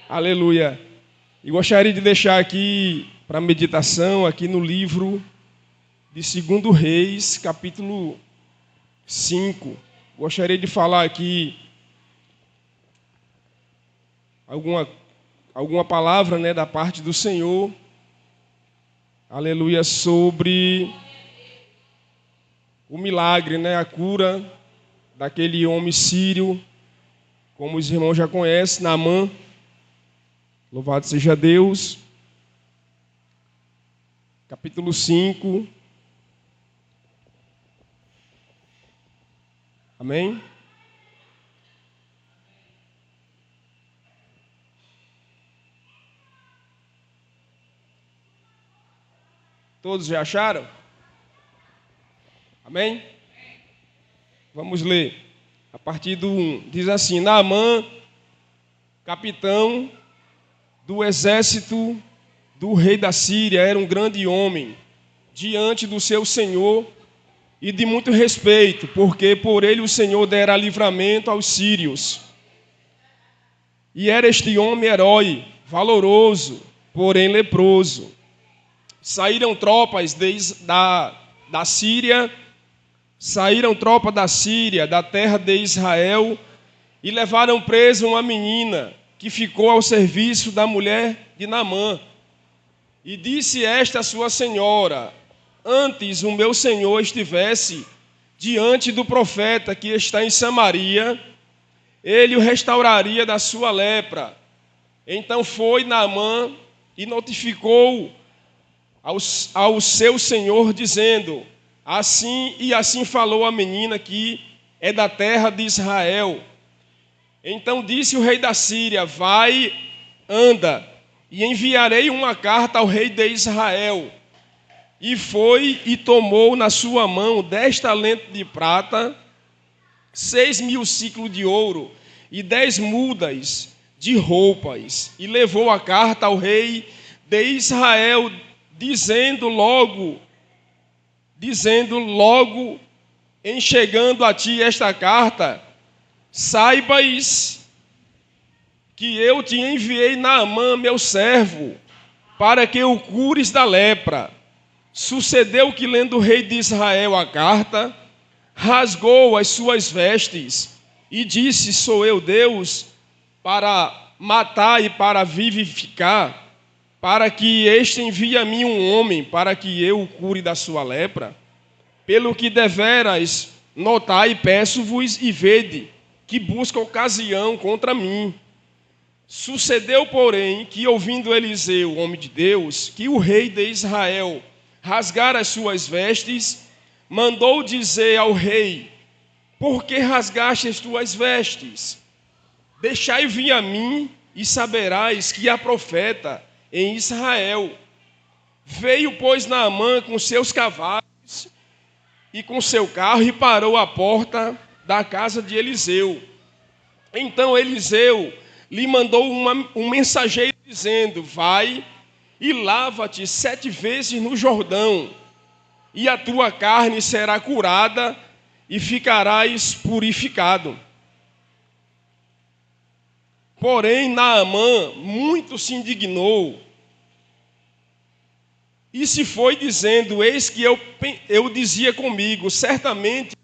Aleluia. E gostaria de deixar aqui para meditação, aqui no livro de 2 Reis, capítulo 5. Gostaria de falar aqui alguma palavra, da parte do Senhor. Aleluia, sobre o milagre, a cura daquele homem sírio, como os irmãos já conhecem, Naamã. Louvado seja Deus. Capítulo 5. Amém? Todos já acharam? Amém? Vamos ler. A partir do 1. Diz assim: Naamã, capitão do exército do rei da Síria, era um grande homem diante do seu senhor e de muito respeito, porque por ele o Senhor dera livramento aos sírios. E era este homem herói, valoroso, porém leproso. Saíram tropas da Síria, da terra de Israel, e levaram presa uma menina que ficou ao serviço da mulher de Naamã. E disse esta sua senhora: antes o meu senhor estivesse diante do profeta que está em Samaria, ele o restauraria da sua lepra. Então foi Naamã e notificou ao seu senhor, dizendo: assim falou a menina que é da terra de Israel. Então disse o rei da Síria: vai, anda, e enviarei uma carta ao rei de Israel. E foi e tomou na sua mão 10 talentos de prata, 6.000 ciclos de ouro e 10 mudas de roupas, e levou a carta ao rei de Israel, dizendo logo, em chegando a ti esta carta, saibas que eu te enviei Naamã, meu servo, para que o cures da lepra. Sucedeu que, lendo o rei de Israel a carta, rasgou as suas vestes e disse: sou eu Deus para matar e para vivificar, para que este envie a mim um homem, para que eu o cure da sua lepra? Pelo que deveras notai, peço-vos e vede, que busca ocasião contra mim. Sucedeu, porém, que ouvindo Eliseu, homem de Deus, que o rei de Israel rasgara as suas vestes, mandou dizer ao rei: por que rasgaste as tuas vestes? Deixai vir a mim, e saberás que há profeta em Israel. Veio, pois, Naamã com seus cavalos e com seu carro, e parou à porta da casa de Eliseu. Então Eliseu lhe mandou um mensageiro, dizendo: vai e lava-te 7 vezes no Jordão, e a tua carne será curada, e ficarás purificado. Porém Naamã muito se indignou, e se foi dizendo: eis que eu dizia comigo, certamente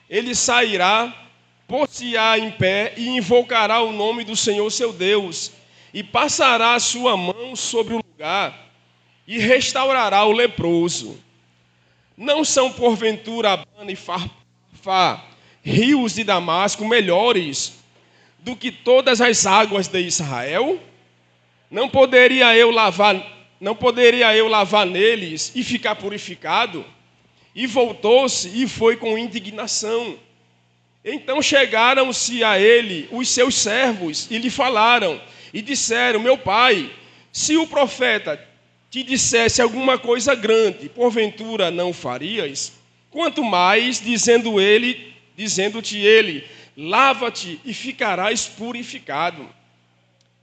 ele sairá, pôr-se-á em pé e invocará o nome do Senhor seu Deus, e passará a sua mão sobre o lugar, e restaurará o leproso. Não são porventura Abana e Farfá, rios de Damasco, melhores do que todas as águas de Israel? Não poderia eu lavar neles e ficar purificado? E voltou-se e foi com indignação. Então chegaram-se a ele os seus servos e lhe falaram, e disseram: meu pai, se o profeta te dissesse alguma coisa grande, porventura não farias? Quanto mais, dizendo-te ele, lava-te e ficarás purificado.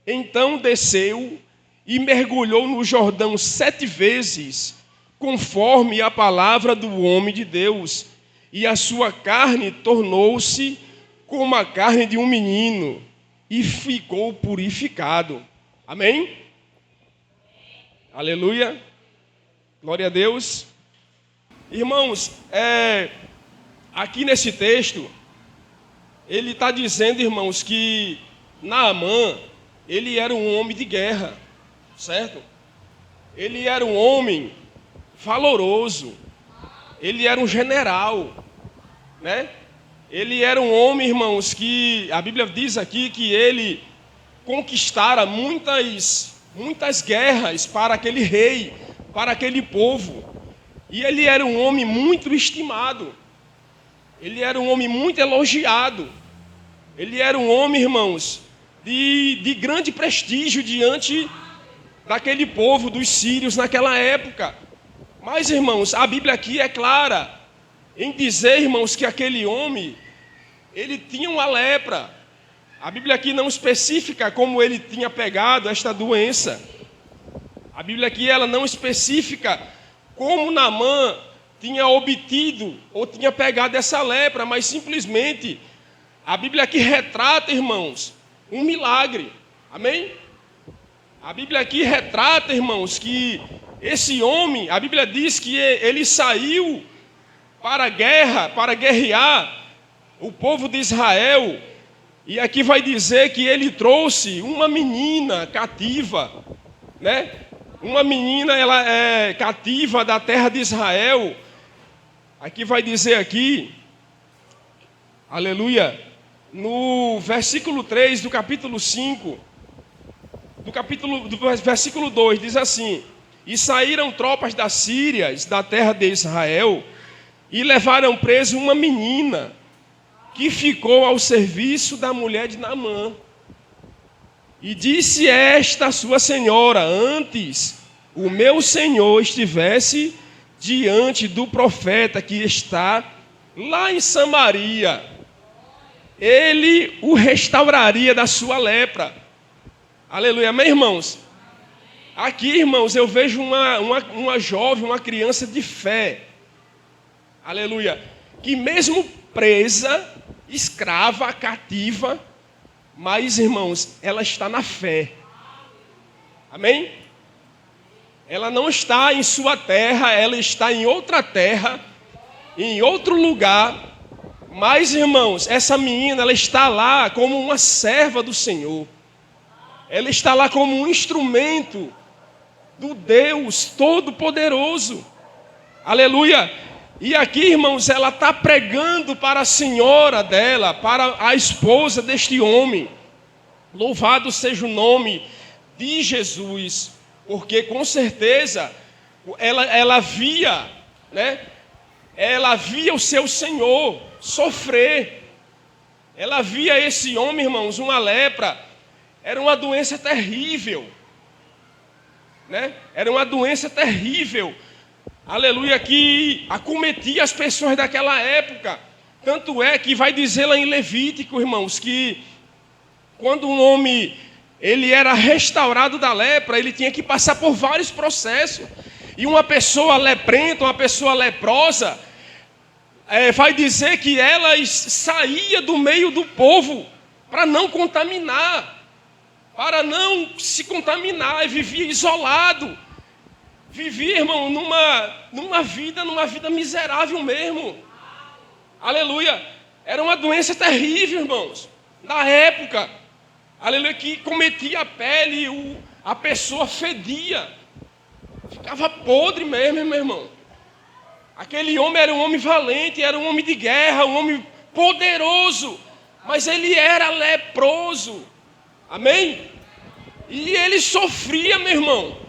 Então desceu e mergulhou no Jordão 7 vezes, conforme a palavra do homem de Deus, e a sua carne tornou-se como a carne de um menino, e ficou purificado. Amém? Aleluia. Glória a Deus. Irmãos, aqui nesse texto, ele está dizendo, irmãos, que Naamã, ele era um homem de guerra, certo? Ele era um homem valoroso, ele era um general, né? Ele era um homem, irmãos, que a Bíblia diz aqui que ele conquistara muitas guerras para aquele rei, para aquele povo. E ele era um homem muito estimado. Ele era um homem muito elogiado. Ele era um homem, irmãos, de grande prestígio diante daquele povo dos sírios naquela época. Mas, irmãos, a Bíblia aqui é clara em dizer, irmãos, que aquele homem, ele tinha uma lepra. A Bíblia aqui não especifica como ele tinha pegado esta doença. A Bíblia aqui ela não especifica como Naamã tinha obtido ou tinha pegado essa lepra, mas simplesmente a Bíblia aqui retrata, irmãos, um milagre. Amém? A Bíblia aqui retrata, irmãos, que esse homem, a Bíblia diz que ele saiu para a guerra, para guerrear o povo de Israel. E aqui vai dizer que ele trouxe uma menina cativa, né? Uma menina, ela é cativa da terra de Israel. Aqui vai dizer aqui, aleluia, no versículo 3 do capítulo 5, do versículo 2, diz assim: e saíram tropas das Sírias, da terra de Israel, e levaram preso uma menina, que ficou ao serviço da mulher de Naamã. E disse esta sua senhora: antes o meu senhor estivesse diante do profeta que está lá em Samaria, ele o restauraria da sua lepra. Aleluia, amém, irmãos? Aqui, irmãos, eu vejo uma jovem, uma criança de fé. Aleluia. Que mesmo presa, escrava, cativa, mas, irmãos, ela está na fé. Amém? Ela não está em sua terra, ela está em outra terra, em outro lugar. Mas, irmãos, essa menina, ela está lá como uma serva do Senhor. Ela está lá como um instrumento do Deus Todo-Poderoso. Aleluia. E aqui, irmãos, ela está pregando para a senhora dela, para a esposa deste homem. Louvado seja o nome de Jesus, porque com certeza ela via, né? Ela via o seu Senhor sofrer. Ela via esse homem, irmãos, uma lepra. Era uma doença terrível, né? Era uma doença terrível. Aleluia, que acometia as pessoas daquela época. Tanto é que vai dizer lá em Levítico, irmãos, que quando um homem ele era restaurado da lepra, ele tinha que passar por vários processos. E uma pessoa leprenta, uma pessoa leprosa, vai dizer que ela saía do meio do povo para não contaminar, para não se contaminar, e vivia isolado. Vivia, irmão, numa vida miserável mesmo. Aleluia. Era uma doença terrível, irmãos, na época. Aleluia, que cometia a pele, a pessoa fedia. Ficava podre mesmo, meu irmão. Aquele homem era um homem valente, era um homem de guerra, um homem poderoso. Mas ele era leproso. Amém? E ele sofria, meu irmão.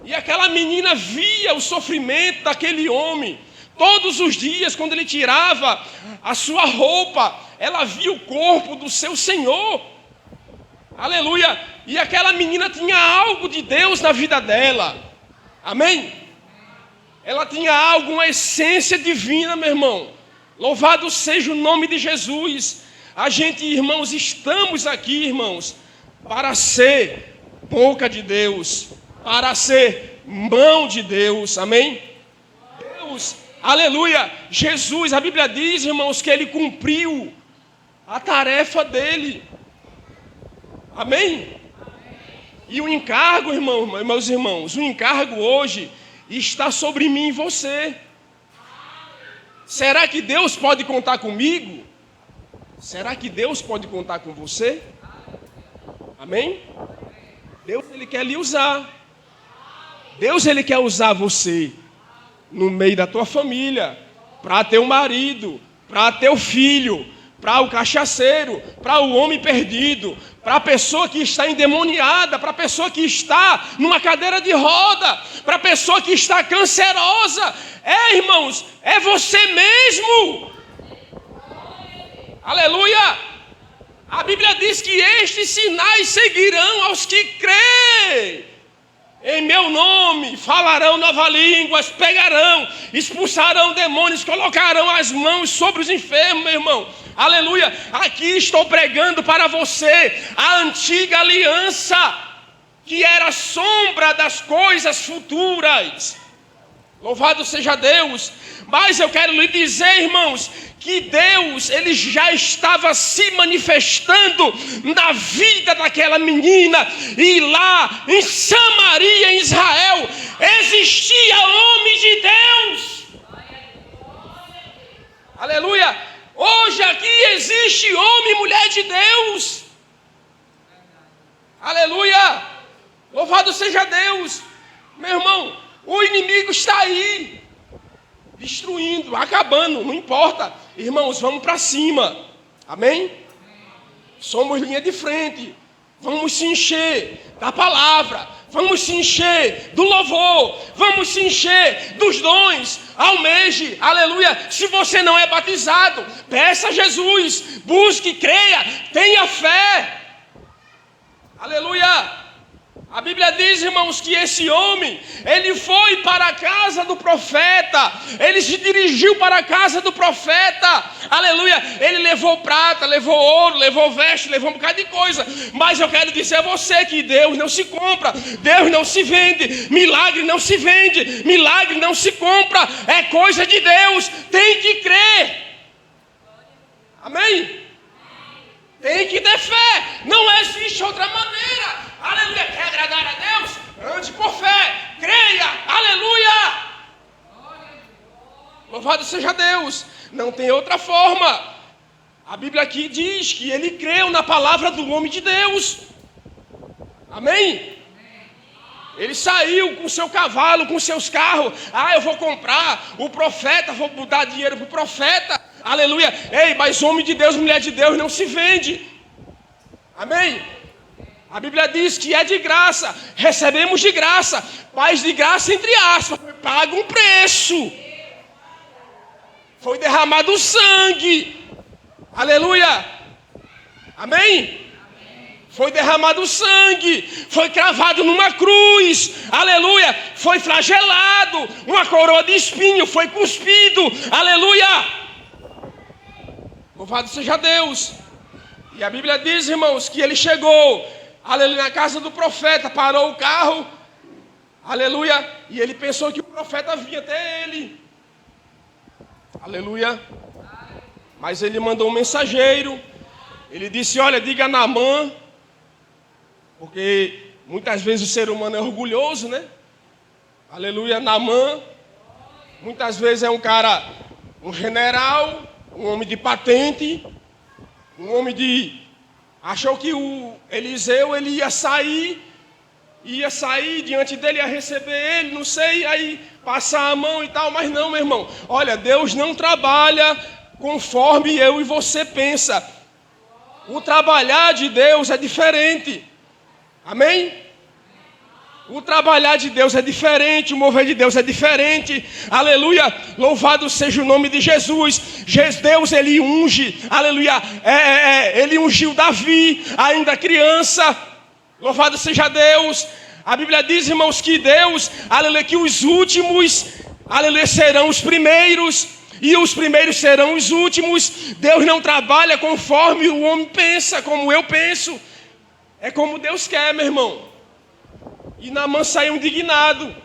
E aquela menina via o sofrimento daquele homem. Todos os dias, quando ele tirava a sua roupa, ela via o corpo do seu Senhor. Aleluia. E aquela menina tinha algo de Deus na vida dela. Amém? Ela tinha algo, uma essência divina, meu irmão. Louvado seja o nome de Jesus. A gente, irmãos, estamos aqui, irmãos, para ser boca de Deus, para ser mão de Deus, amém? Deus, aleluia, Jesus, a Bíblia diz, irmãos, que ele cumpriu a tarefa dele, amém? E o encargo, meus irmãos, o encargo hoje está sobre mim e você. Será que Deus pode contar comigo? Será que Deus pode contar com você? Amém? Deus, Ele quer lhe usar. Deus, Ele quer usar você no meio da tua família, para teu marido, para teu filho, para o cachaceiro, para o homem perdido, para a pessoa que está endemoniada, para a pessoa que está numa cadeira de roda, para a pessoa que está cancerosa. Irmãos, é você mesmo. Aleluia! A Bíblia diz que estes sinais seguirão aos que creem. Em meu nome falarão novas línguas, pegarão, expulsarão demônios, colocarão as mãos sobre os enfermos, meu irmão. Aleluia! Aqui estou pregando para você a antiga aliança, que era sombra das coisas futuras. Louvado seja Deus. Mas eu quero lhe dizer, irmãos, que Deus, Ele já estava se manifestando na vida daquela menina. E lá em Samaria, em Israel, existia homens de Deus. Aleluia! Hoje aqui existe homem e mulher de Deus. Aleluia! Louvado seja Deus. Meu irmão, o inimigo está aí, destruindo, acabando, não importa. Irmãos, vamos para cima. Amém? Somos linha de frente. Vamos se encher da palavra. Vamos se encher do louvor. Vamos se encher dos dons. Almeje, aleluia. Se você não é batizado, peça a Jesus. Busque, creia, tenha fé. Aleluia. A Bíblia diz, irmãos, que esse homem, ele foi para a casa do profeta, ele se dirigiu para a casa do profeta, aleluia, ele levou prata, levou ouro, levou veste, levou um bocado de coisa, mas eu quero dizer a você que Deus não se compra, Deus não se vende, milagre não se vende, milagre não se compra, é coisa de Deus, tem que crer, amém? Tem que ter fé, não existe outra maneira. Aleluia, quer agradar a Deus? Ande por fé, creia, aleluia. Louvado seja Deus, não tem outra forma. A Bíblia aqui diz que ele creu na palavra do homem de Deus. Amém? Ele saiu com seu cavalo, com seus carros. Eu vou comprar o profeta, vou dar dinheiro para o profeta. Aleluia. Ei, mas homem de Deus, mulher de Deus não se vende. Amém? A Bíblia diz que é de graça, recebemos de graça, mas de graça entre aspas, paga um preço. Foi derramado sangue. Aleluia. Amém? Foi derramado sangue, foi cravado numa cruz, aleluia, foi flagelado, uma coroa de espinho, foi cuspido, aleluia. Louvado seja Deus. E a Bíblia diz, irmãos, que ele chegou, aleluia, na casa do profeta, parou o carro, aleluia, e ele pensou que o profeta vinha até ele, aleluia, mas ele mandou um mensageiro, ele disse, olha, diga a Naamã, porque muitas vezes o ser humano é orgulhoso, né? Aleluia, Naamã, muitas vezes é um cara, um general, um homem de patente, um homem de... Achou que o Eliseu, ele ia sair diante dele, ia receber ele, não sei, aí passar a mão e tal, mas não, meu irmão. Olha, Deus não trabalha conforme eu e você pensa. O trabalhar de Deus é diferente. Amém? O trabalhar de Deus é diferente, o mover de Deus é diferente, aleluia, louvado seja o nome de Jesus. Deus, ele unge, aleluia, ele ungiu Davi, ainda criança, louvado seja Deus. A Bíblia diz, irmãos, que Deus, aleluia, que os últimos, aleluia, serão os primeiros, e os primeiros serão os últimos. Deus não trabalha conforme o homem pensa, como eu penso, é como Deus quer, meu irmão. E Naamã saiu indignado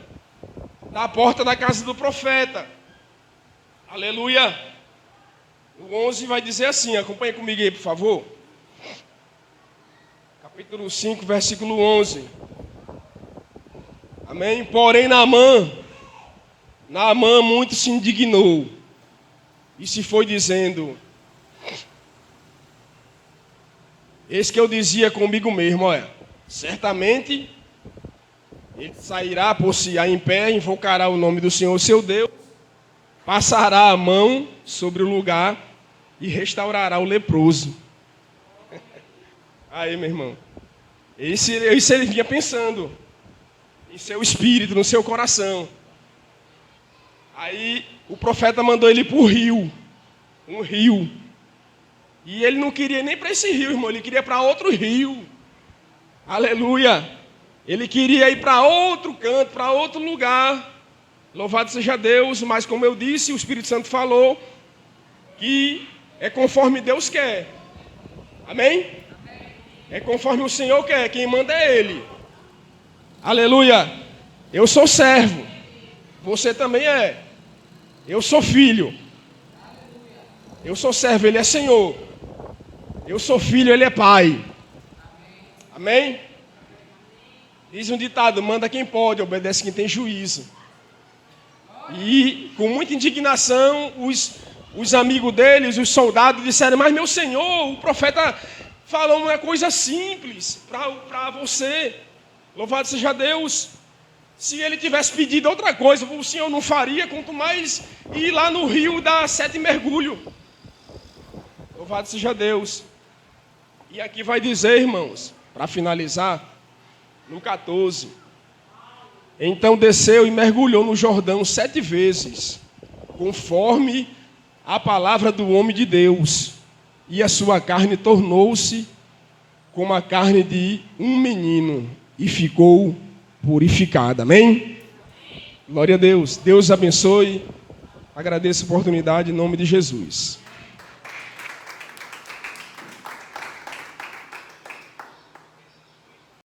da porta da casa do profeta. Aleluia. O 11 vai dizer assim, acompanhe comigo aí, por favor. Capítulo 5, versículo 11. Amém? Porém, Naamã muito se indignou e se foi dizendo: eis que eu dizia comigo mesmo, olha, certamente ele sairá, por-se-á em pé, invocará o nome do Senhor seu Deus, passará a mão sobre o lugar e restaurará o leproso. Aí, meu irmão, isso ele vinha pensando em seu espírito, no seu coração. Aí o profeta mandou ele para o rio, um rio. E ele não queria nem para esse rio, irmão, ele queria para outro rio. Aleluia! Ele queria ir para outro canto, para outro lugar. Louvado seja Deus, mas como eu disse, o Espírito Santo falou que é conforme Deus quer. Amém? É conforme o Senhor quer, quem manda é Ele. Aleluia! Eu sou servo, você também é. Eu sou filho. Eu sou servo, Ele é Senhor. Eu sou filho, Ele é Pai. Amém? Diz um ditado: manda quem pode, obedece quem tem juízo. E com muita indignação, os amigos deles, os soldados, disseram: mas meu Senhor, o profeta falou uma coisa simples para você. Louvado seja Deus. Se ele tivesse pedido outra coisa, o Senhor não faria, quanto mais ir lá no rio dar 7 mergulhos. Louvado seja Deus. E aqui vai dizer, irmãos, para finalizar, no 14. Então desceu e mergulhou no Jordão 7 vezes, conforme a palavra do homem de Deus. E a sua carne tornou-se como a carne de um menino e ficou purificada. Amém? Glória a Deus. Deus abençoe. Agradeço a oportunidade em nome de Jesus.